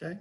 Okay.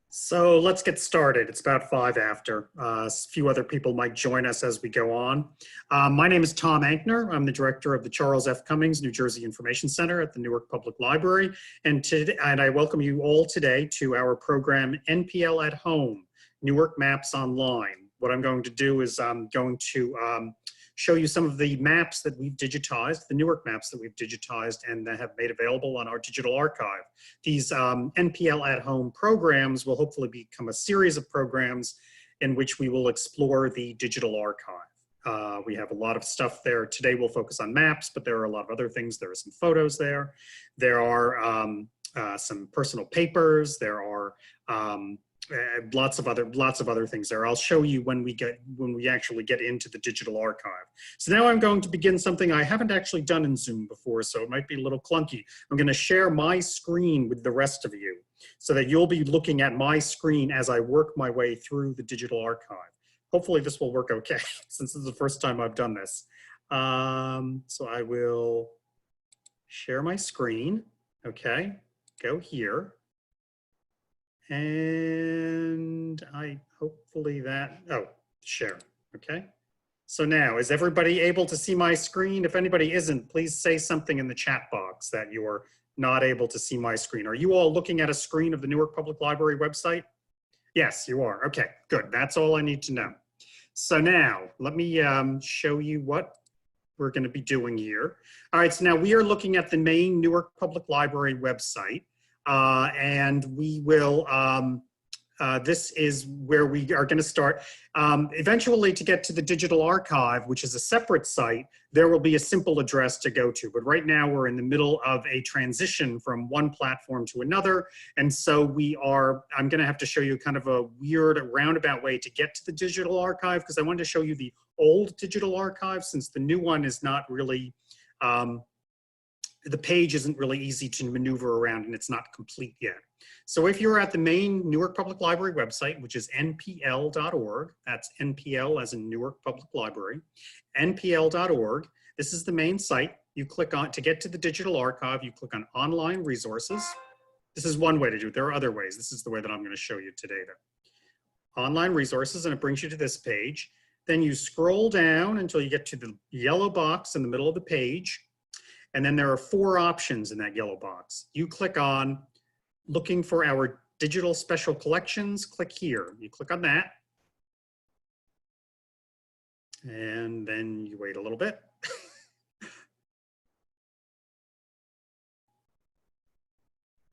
So let's get started. It's about 5 after. A few other people might join us as we go on. My name is Tom Ankner. I'm the director of the Charles F. Cummings New Jersey Information Center at the Newark Public Library. And I welcome you all today to our program NPL at Home, Newark Maps Online. What I'm going to do is I'm going to show you some of the maps that we've digitized, the Newark maps that we've digitized and that have made available on our digital archive. These NPL at Home programs will hopefully become a series of programs in which we will explore the digital archive. We have a lot of stuff there. Today we'll focus on maps, but there are a lot of other things. There are some photos there. There are some personal papers. There are lots of other things there. I'll show you when we actually get into the digital archive. So now I'm going to begin something I haven't actually done in Zoom before, so it might be a little clunky. I'm going to share my screen with the rest of you so that you'll be looking at my screen as I work my way through the digital archive. Hopefully this will work okay, since this is the first time I've done this. So I will share my screen. Okay, go here. And share, okay? So now, is everybody able to see my screen? If anybody isn't, please say something in the chat box that you're not able to see my screen. Are you all looking at a screen of the Newark Public Library website? Yes, you are. Okay, good. That's all I need to know. So now, let me show you what we're going to be doing here. All right, so now we are looking at the main Newark Public Library website. And we will, this is where we are going to start. Eventually, to get to the digital archive, which is a separate site, there will be a simple address to go to. But right now, we're in the middle of a transition from one platform to another. And so I'm going to have to show you kind of a weird roundabout way to get to the digital archive, because I wanted to show you the old digital archive, since the new one is not really, the page isn't really easy to maneuver around and it's not complete yet. So if you're at the main Newark Public Library website, which is npl.org, that's NPL as in Newark Public Library, npl.org, this is the main site. You click on, to get to the digital archive, you click on online resources. This is one way to do it. There are other ways. This is the way that I'm going to show you today though. Online resources, and it brings you to this page. Then you scroll down until you get to the yellow box in the middle of the page. And then there are 4 options in that yellow box. You click on looking for our digital special collections, click here. You click on that. And then you wait a little bit.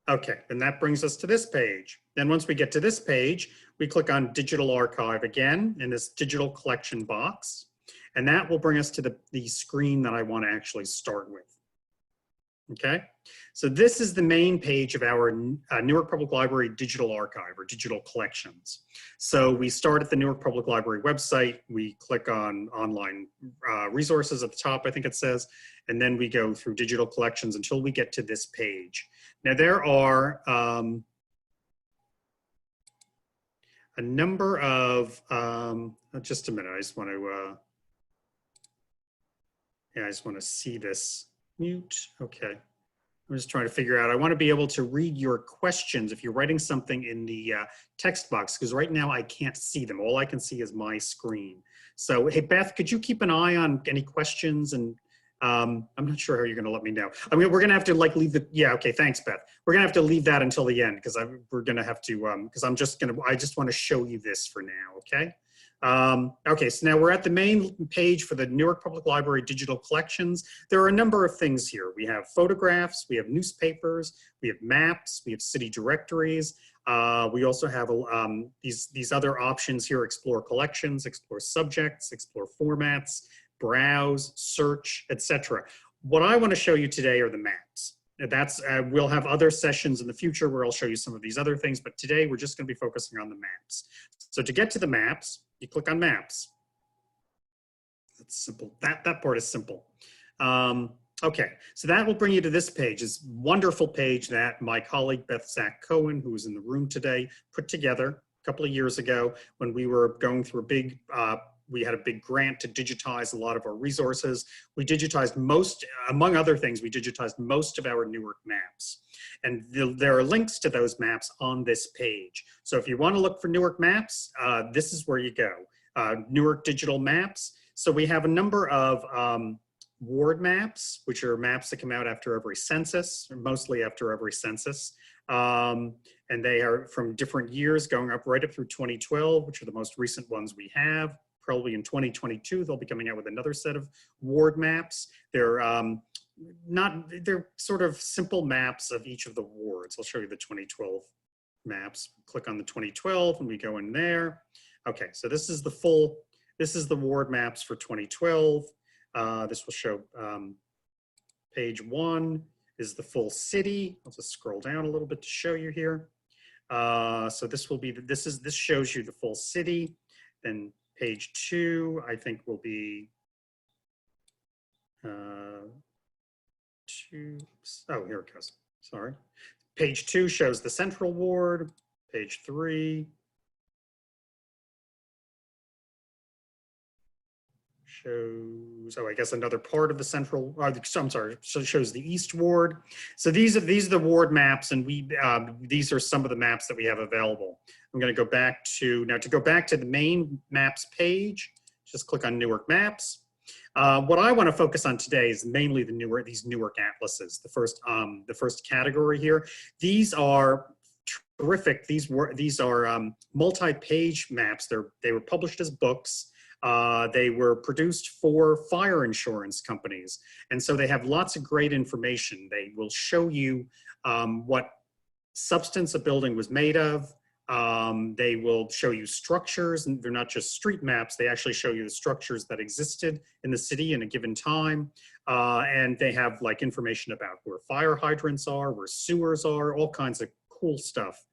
Okay, and that brings us to this page. Then once we get to this page, we click on Digital Archive again in this digital collection box. And that will bring us to the screen that I want to actually start with. Okay, so this is the main page of our Newark Public Library Digital Archive or digital collections. So we start at the Newark Public Library website, we click on online resources at the top, I think it says, and then we go through digital collections until we get to this page. Now there are a number of, just a minute, I just want to see this. Mute, okay. I'm just trying to figure out, I want to be able to read your questions if you're writing something in the text box, because right now I can't see them. All I can see is my screen. So, hey, Beth, could you keep an eye on any questions? And I'm not sure how you're going to let me know. I mean, we're going to have to like leave the, yeah, okay, thanks, Beth. We're going to have to leave that until the end because we're going to have to, because I just want to show you this for now, okay? Okay, so now we're at the main page for the Newark Public Library digital collections. There are a number of things here. We have photographs, we have newspapers, we have maps, we have city directories. We also have these other options here: explore collections, explore subjects, explore formats, browse, search, etc. What I want to show you today are the maps. We'll have other sessions in the future where I'll show you some of these other things, but today we're just going to be focusing on the maps. So to get to the maps, you click on Maps. That's simple. That part is simple. Okay, so that will bring you to this page, this wonderful page that my colleague Beth Zach-Cohen, who is in the room today, put together a couple of years ago when we were going through a big we had a big grant to digitize a lot of our resources. We digitized most, among other things, we digitized most of our Newark maps. And there are links to those maps on this page. So if you want to look for Newark maps, this is where you go. Newark Digital Maps. So we have a number of ward maps, which are maps that come out after every census, or mostly after every census. And they are from different years going up right up through 2012, which are the most recent ones we have. Probably in 2022, they'll be coming out with another set of ward maps. They're they're sort of simple maps of each of the wards. I'll show you the 2012 maps. Click on the 2012 and we go in there. Okay, so this is the ward maps for 2012. This will show page 1 is the full city. I'll just scroll down a little bit to show you here. So this will be, this shows you the full city. Then page 2, I think will be, oh, here it goes, sorry. Page 2 shows the central ward. Page 3 shows, oh, I guess another part of the central, I'm sorry, so shows the East Ward. So these are the ward maps, and these are some of the maps that we have available. I'm going to go back to, now to go back to the main maps page, just click on Newark Maps. What I want to focus on today is mainly these Newark atlases, the first category here. These are terrific. These are multi-page maps. They were published as books. They were produced for fire insurance companies. And so they have lots of great information. They will show you what substance a building was made of. They will show you structures, and they're not just street maps. They actually show you the structures that existed in the city in a given time. And they have like information about where fire hydrants are, where sewers are, all kinds of cool stuff.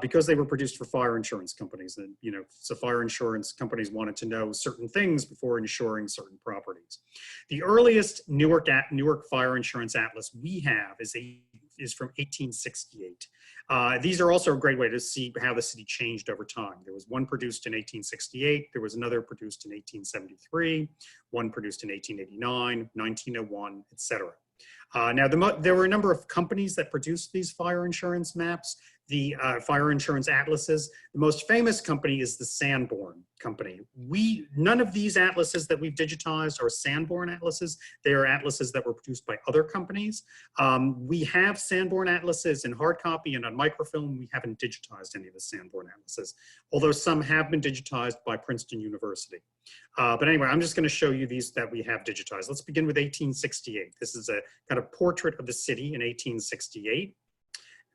Because they were produced for fire insurance companies, and so fire insurance companies wanted to know certain things before insuring certain properties. The earliest Newark Fire Insurance Atlas we have is from 1868. These are also a great way to see how the city changed over time. There was one produced in 1868, there was another produced in 1873, one produced in 1889, 1901, etc. Now, there were a number of companies that produced these fire insurance maps, the fire insurance atlases. The most famous company is the Sanborn Company. None of these atlases that we've digitized are Sanborn atlases. They are atlases that were produced by other companies. We have Sanborn atlases in hard copy and on microfilm. We haven't digitized any of the Sanborn atlases, although some have been digitized by Princeton University. But anyway, I'm just going to show you these that we have digitized. Let's begin with 1868. This is a kind of portrait of the city in 1868.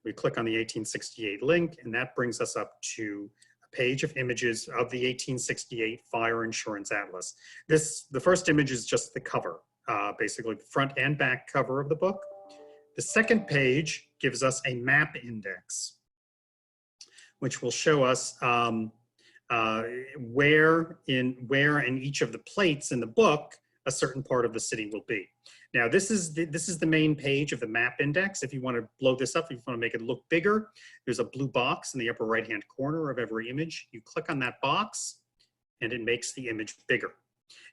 We click on the 1868 link, and that brings us up to a page of images of the 1868 Fire Insurance Atlas. The first image is just the cover, basically the front and back cover of the book. The second page gives us a map index, which will show us where in each of the plates in the book a certain part of the city will be. Now, this is the main page of the map index. If you want to blow this up, if you want to make it look bigger, there's a blue box in the upper right-hand corner of every image. You click on that box, and it makes the image bigger.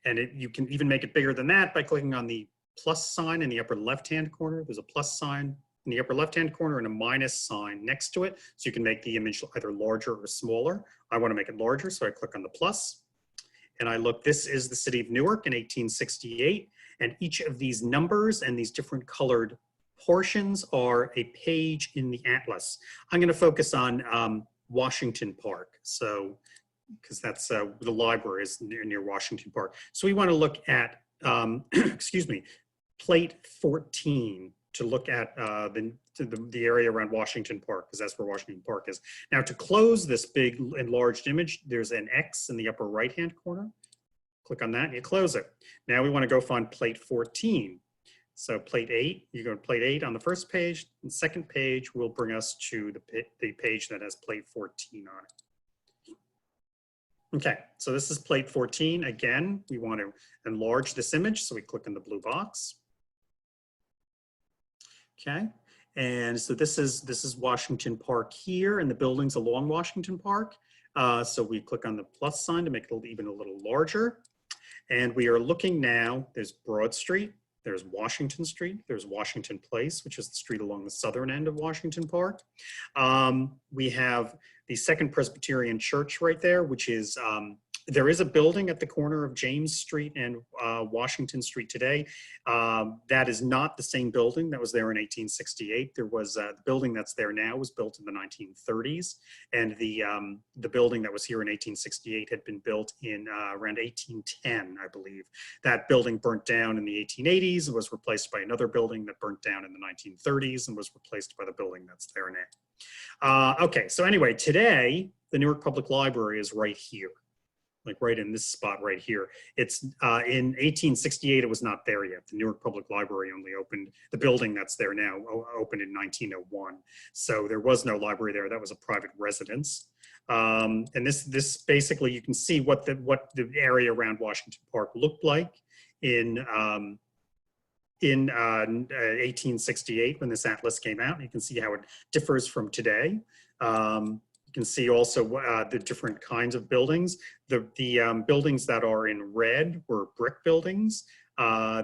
And you can even make it bigger than that by clicking on the plus sign in the upper left-hand corner. There's a plus sign in the upper left-hand corner and a minus sign next to it. So you can make the image either larger or smaller. I want to make it larger, so I click on the plus. And I look, this is the city of Newark in 1868. And each of these numbers and these different colored portions are a page in the atlas. I'm going to focus on Washington Park. So, because that's the library is near Washington Park. So we want to look at, excuse me, plate 14 to look at the area around Washington Park, because that's where Washington Park is. Now, to close this big enlarged image, there's an X in the upper right-hand corner. Click on that and you close it. Now we want to go find plate 14. So plate 8, you go to plate 8 on the first page. The second page will bring us to the page that has plate 14 on it. Okay, so this is plate 14. Again, we want to enlarge this image, so we click on the blue box. Okay, and so this is Washington Park here and the buildings along Washington Park. So we click on the plus sign to make it even a little larger. And we are looking now, there's Broad Street, there's Washington Street, there's Washington Place, which is the street along the southern end of Washington Park. We have the Second Presbyterian Church right there, which is, there is a building at the corner of James Street and Washington Street today. That is not the same building that was there in 1868. There was the building that's there now was built in the 1930s, and the building that was here in 1868 had been built in around 1810, I believe. That building burnt down in the 1880s and was replaced by another building that burnt down in the 1930s and was replaced by the building that's there now. Okay, so anyway, today the Newark Public Library is right here. Like right in this spot right here. It's in 1868, it was not there yet. The Newark Public Library only opened, the building that's there now opened in 1901. So there was no library there. That was a private residence. And this basically, you can see what the area around Washington Park looked like in 1868 when this atlas came out. You can see how it differs from today. You can see also the different kinds of buildings. The buildings that are in red were brick buildings.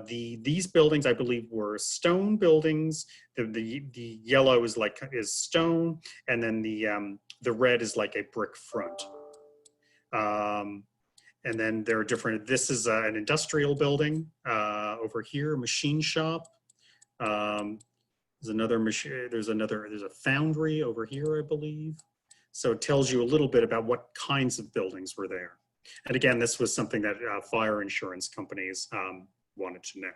These buildings, I believe, were stone buildings. The yellow is stone, and then the red is like a brick front. And then there are different. This is an industrial building over here, a machine shop. There's another machine. There's a foundry over here, I believe. So it tells you a little bit about what kinds of buildings were there. And again, this was something that fire insurance companies wanted to know.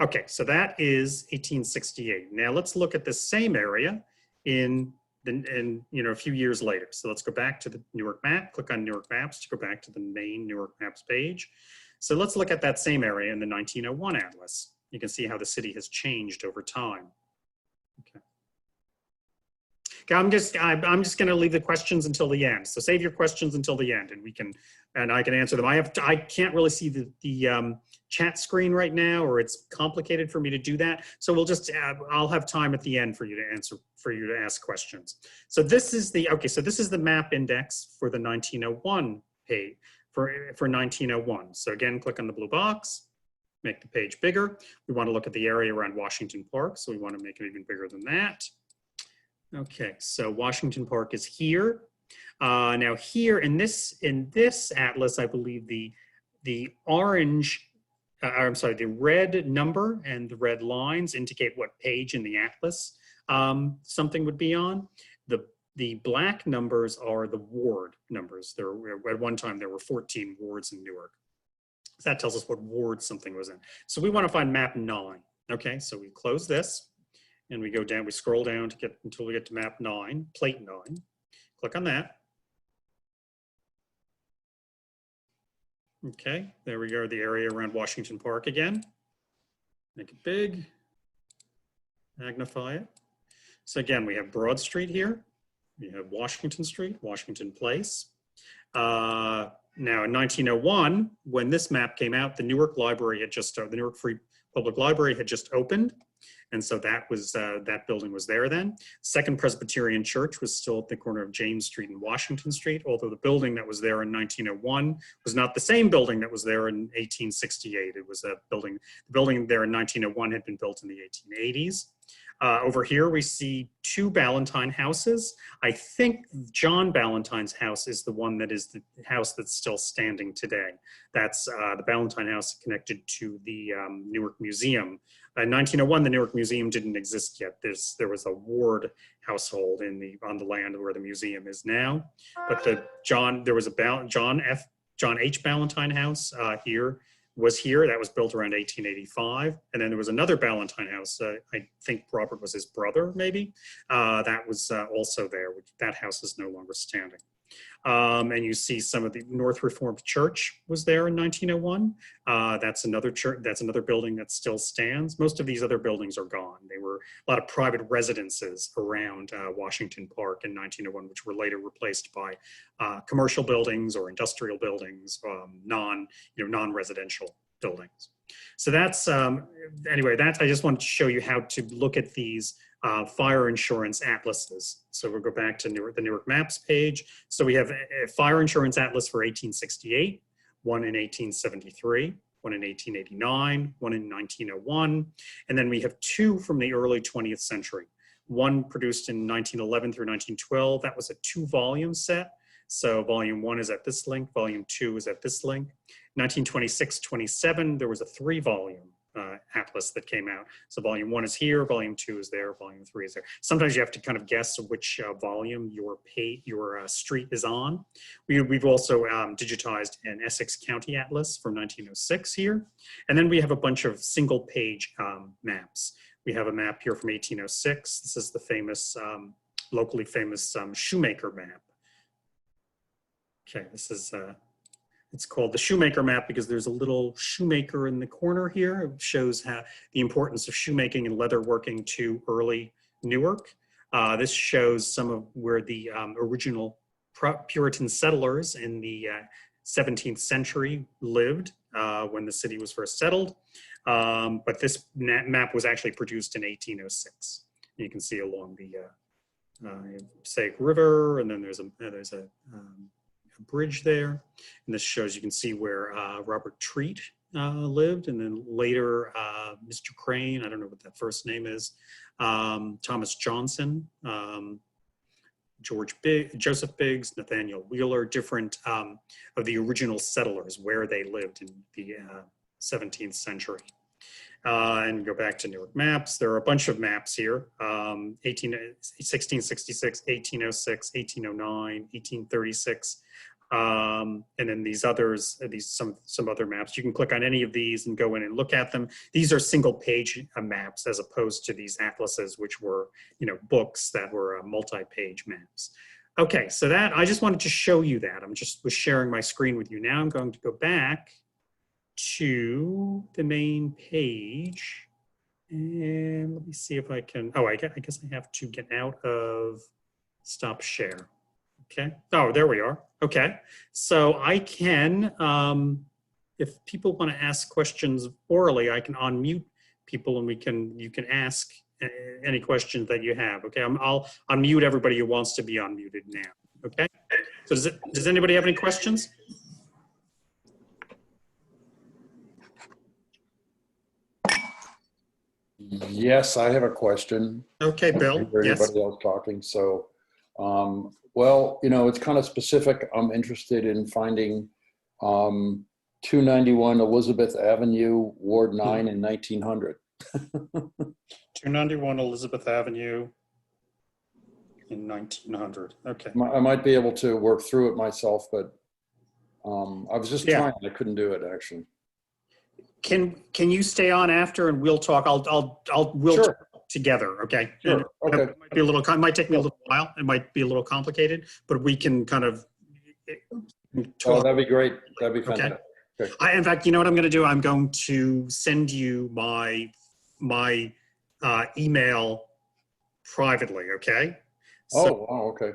Okay, so that is 1868. Now let's look at the same area in a few years later. So let's go back to the Newark map, click on Newark Maps to go back to the main Newark Maps page. So let's look at that same area in the 1901 atlas. You can see how the city has changed over time. Okay. I'm just going to leave the questions until the end. So save your questions until the end, and I can answer them. I can't really see the chat screen right now, or it's complicated for me to do that. So I'll have time at the end for you to ask questions. So this is the map index for the 1901 page for 1901. So again, click on the blue box, make the page bigger. We want to look at the area around Washington Park, so we want to make it even bigger than that. Okay, so Washington Park is here. Now here in this atlas, I believe the red number and the red lines indicate what page in the atlas something would be on. The black numbers are the ward numbers. At one time there were 14 wards in Newark. So that tells us what ward something was in. So we want to find map 9. Okay, so we close this. And we go down, we scroll down until we get to map 9, plate 9. Click on that. Okay, there we go, the area around Washington Park again. Make it big, magnify it. So again, we have Broad Street here. We have Washington Street, Washington Place. Now in 1901, when this map came out, the Newark Free Public Library had just opened. And so that building was there then. Second Presbyterian Church was still at the corner of James Street and Washington Street, although the building that was there in 1901 was not the same building that was there in 1868. It was the building there in 1901 had been built in the 1880s. Over here, we see 2 Ballantyne houses. I think John Ballantyne's house is the one that is the house that's still standing today. That's the Ballantyne house connected to the Newark Museum. In 1901, the Newark Museum didn't exist yet. There was a ward household on the land where the museum is now. But there was a John H. Ballantyne house was here. That was built around 1885. And then there was another Ballantyne house. I think Robert was his brother, maybe. That was also there. That house is no longer standing. And you see some of the North Reformed Church was there in 1901. That's another church. That's another building that still stands. Most of these other buildings are gone. They were a lot of private residences around Washington Park in 1901, which were later replaced by commercial buildings or industrial buildings, non-residential buildings. So that's anyway. I just wanted to show you how to look at these fire insurance atlases. So we'll go back to the Newark Maps page. So we have a fire insurance atlas for 1868, one in 1873, one in 1889, one in 1901, and then we have two from the early 20th century. One produced in 1911 through 1912. That was a 2-volume set. So volume 1 is at this link, volume 2 is at this link. 1926-27, there was a 3-volume atlas that came out. So volume 1 is here, volume 2 is there, volume 3 is there. Sometimes you have to kind of guess which volume your street is on. We've also digitized an Essex County atlas from 1906 here. And then we have a bunch of single page maps. We have a map here from 1806. This is the famous, locally famous Shoemaker Map. Okay, this is, it's called the Shoemaker Map because there's a little shoemaker in the corner here. It shows how the importance of shoemaking and leatherworking to early Newark. This shows some of where the original Puritan settlers in the 17th century lived when the city was first settled. But this map was actually produced in 1806. You can see along the Passaic River, and then there's a bridge there. And this shows, you can see where Robert Treat lived, and then later Mr. Crane, I don't know what that first name is, Thomas Johnson, Joseph Biggs, Nathaniel Wheeler, different of the original settlers where they lived in the 17th century. And go back to Newark Maps. There are a bunch of maps here, 1666, 1806, 1809, 1836. And then these others, some other maps. You can click on any of these and go in and look at them. These are single page maps as opposed to these atlases, which were, books that were multi-page maps. Okay, so that, I just wanted to show you that. was sharing my screen with you. Now I'm going to go back to the main page. And let me see if I can, I guess I have to get out of stop share. Okay, oh, there we are. Okay, so I can, if people want to ask questions orally, I can unmute people and you can ask any questions that you have. Okay, I'll unmute everybody who wants to be unmuted now. Okay, so does anybody have any questions? Yes, I have a question. Okay, Bill. Yes. Anybody else talking? So, well, it's kind of specific. I'm interested in finding 291 Elizabeth Avenue, Ward 9 in 1900. 291 Elizabeth Avenue in 1900. Okay. I might be able to work through it myself, but I was just trying. I couldn't do it actually. Can you stay on after and we'll talk? We'll sure. talk together. Okay. Sure. Okay. It might be it might take me a little while. It might be a little complicated, but we can kind of talk. Oh, that'd be great. That'd be fantastic. Okay. In fact, you know what I'm going to do? I'm going to send you my email privately. Okay. So, oh, okay.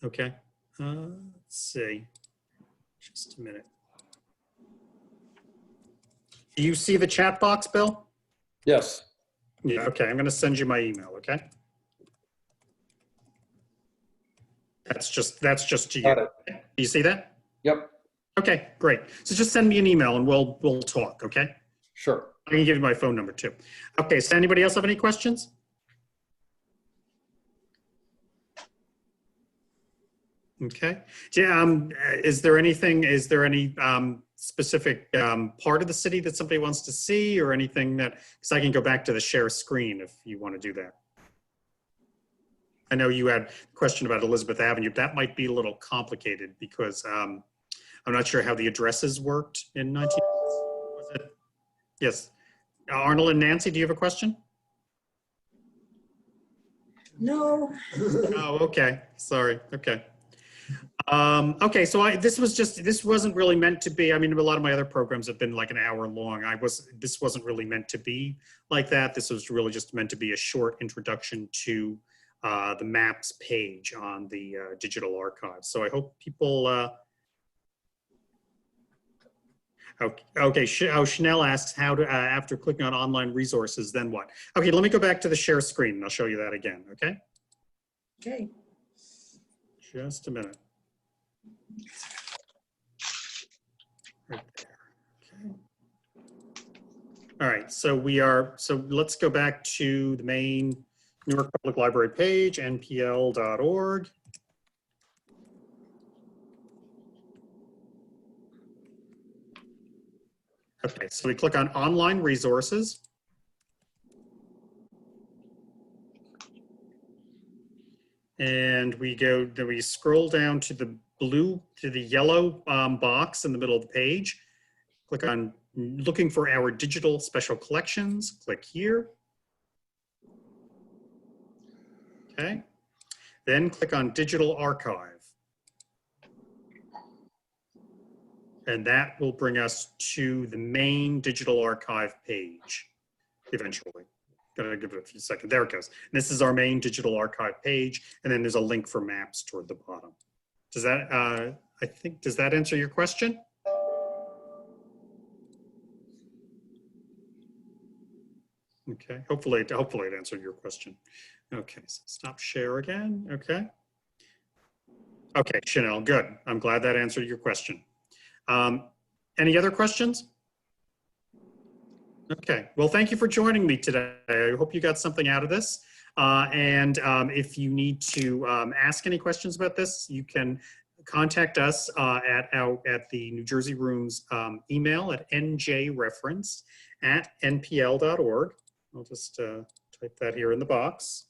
Okay. Let's see. Just a minute. Do you see the chat box, Bill? Yes. Yeah, okay. I'm going to send you my email, okay? That's just to you. Got it. Do you see that? Yep. Okay, great. So just send me an email and we'll talk, okay? Sure. I can give you my phone number too. Okay, so anybody else have any questions? Okay. Yeah, is there any specific part of the city that somebody wants to see or anything that, because I can go back to the share screen if you want to do that. I know you had a question about Elizabeth Avenue. That might be a little complicated because I'm not sure how the addresses worked in 19. Was it? Yes. Arnold and Nancy, do you have a question? No. Oh, okay. Sorry. Okay. Okay, so this wasn't really meant to be, I mean, a lot of my other programs have been like an hour long. This wasn't really meant to be like that. This was really just meant to be a short introduction to the maps page on the digital archive. So I hope people, Okay. Chanel asks how to, after clicking on online resources, then what? Okay, let me go back to the share screen and I'll show you that again, okay? Okay. Just a minute. Right there. Okay. All right, so let's go back to the main Newark Public Library page, npl.org. Okay, so we click on online resources. And then we scroll down to the yellow box in the middle of the page. Click on looking for our digital special collections. Click here. Okay. Then click on digital archive. And that will bring us to the main digital archive page eventually. Gotta give it a few seconds. There it goes. And this is our main digital archive page. And then there's a link for maps toward the bottom. Does that, does that answer your question? Okay, hopefully it answered your question. Okay, so stop share again. Okay. Okay, Chanel, good. I'm glad that answered your question. Any other questions? Okay, well, thank you for joining me today. I hope you got something out of this. If you need to ask any questions about this, you can contact us at the New Jersey Room's email at njreference@npl.org. I'll just type that here in the box.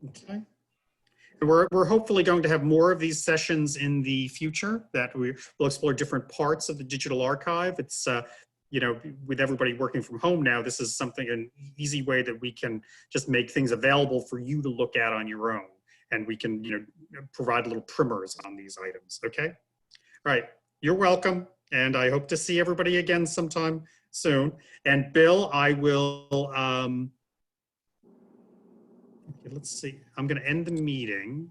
Okay. And we're hopefully going to have more of these sessions in the future that we will explore different parts of the digital archive. It's, you know, with everybody working from home now, this is an easy way that we can just make things available for you to look at on your own. And we can, you know, provide little primers on these items, okay? All right, you're welcome. And I hope to see everybody again sometime soon. And Bill, I will, let's see. I'm going to end the meeting.